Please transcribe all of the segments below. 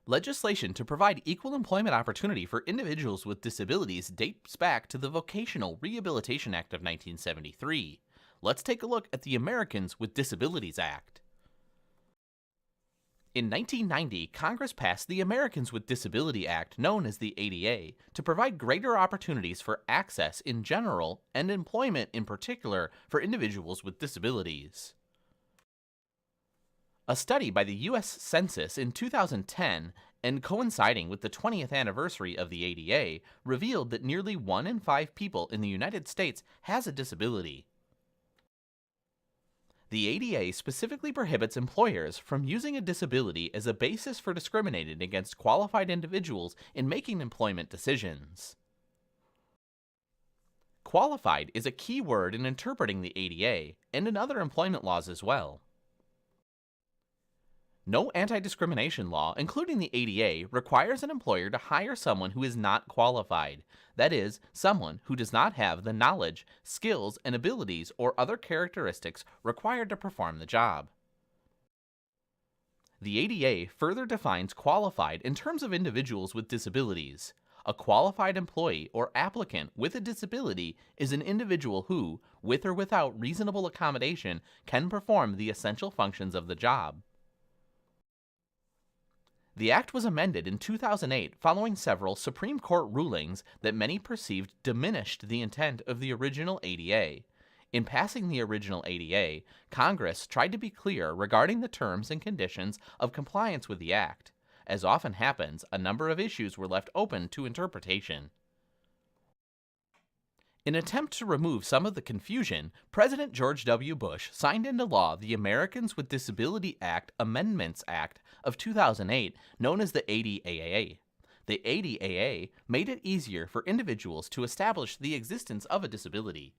Legislation to provide equal employment opportunity for individuals with disabilities dates back to the Vocational Rehabilitation Act of 1973. Let's take a look at the Americans with Disabilities Act. In 1990, Congress passed the Americans with Disability Act, known as the ADA, to provide greater opportunities for access in general and employment in particular for individuals with disabilities. A study by the U.S. Census in 2010, and coinciding with the 20th anniversary of the ADA, revealed that nearly 1 in 5 people in the United States has a disability. The ADA specifically prohibits employers from using a disability as a basis for discriminating against qualified individuals in making employment decisions. Qualified is a key word in interpreting the ADA, and in other employment laws as well. No anti-discrimination law, including the ADA, requires an employer to hire someone who is not qualified, that is, someone who does not have the knowledge, skills, and abilities or other characteristics required to perform the job. The ADA further defines qualified in terms of individuals with disabilities. A qualified employee or applicant with a disability is an individual who, with or without reasonable accommodation, can perform the essential functions of the job. The Act was amended in 2008 following several Supreme Court rulings that many perceived diminished the intent of the original ADA. In passing the original ADA, Congress tried to be clear regarding the terms and conditions of compliance with the Act. As often happens, a number of issues were left open to interpretation. In an attempt to remove some of the confusion, President George W. Bush signed into law the Americans with Disability Act Amendments Act of 2008, known as the ADAAA. The ADAAA made it easier for individuals to establish the existence of a disability.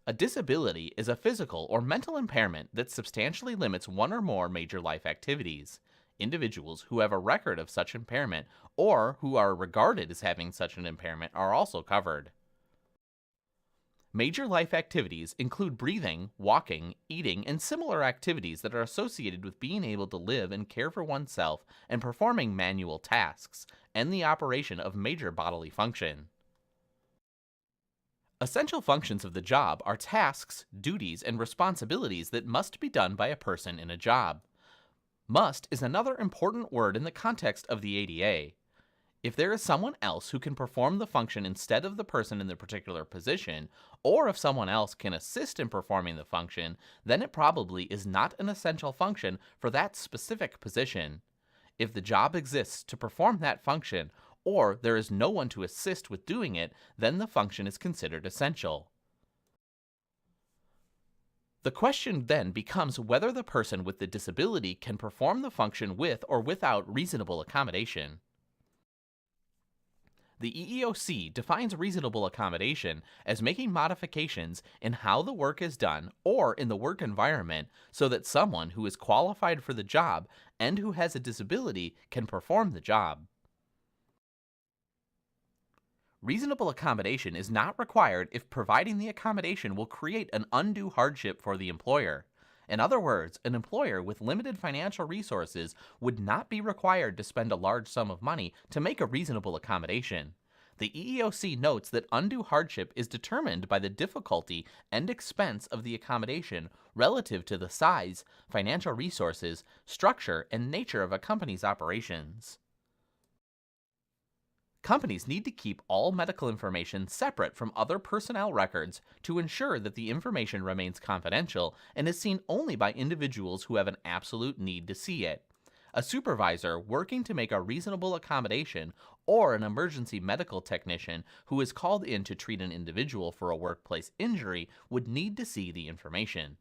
A disability is a physical or mental impairment that substantially limits one or more major life activities. Individuals who have a record of such impairment or who are regarded as having such an impairment are also covered. Major life activities include breathing, walking, eating, and similar activities that are associated with being able to live and care for oneself and performing manual tasks, and the operation of major bodily function. Essential functions of the job are tasks, duties, and responsibilities that must be done by a person in a job. Must is another important word in the context of the ADA. If there is someone else who can perform the function instead of the person in the particular position, or if someone else can assist in performing the function, then it probably is not an essential function for that specific position. If the job exists to perform that function, or there is no one to assist with doing it, then the function is considered essential. The question then becomes whether the person with the disability can perform the function with or without reasonable accommodation. The EEOC defines reasonable accommodation as making modifications in how the work is done or in the work environment so that someone who is qualified for the job and who has a disability can perform the job. Reasonable accommodation is not required if providing the accommodation will create an undue hardship for the employer. In other words, an employer with limited financial resources would not be required to spend a large sum of money to make a reasonable accommodation. The EEOC notes that undue hardship is determined by the difficulty and expense of the accommodation relative to the size, financial resources, structure, and nature of a company's operations. Companies need to keep all medical information separate from other personnel records to ensure that the information remains confidential and is seen only by individuals who have an absolute need to see it. A supervisor working to make a reasonable accommodation or an emergency medical technician who is called in to treat an individual for a workplace injury would need to see the information.